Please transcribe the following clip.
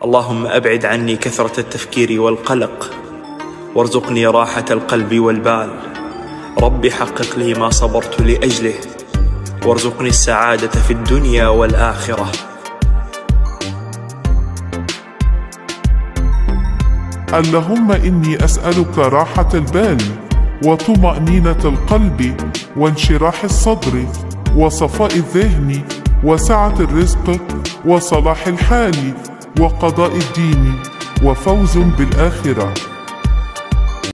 اللهم أبعد عني كثرة التفكير والقلق، وارزقني راحة القلب والبال. رب حقق لي ما صبرت لأجله، وارزقني السعادة في الدنيا والآخرة. اللهم إني أسألك راحة البال وطمأنينة القلب وانشراح الصدر وصفاء الذهن وسعة الرزق وصلاح الحال وقضاء الدين وفوز بالآخرة.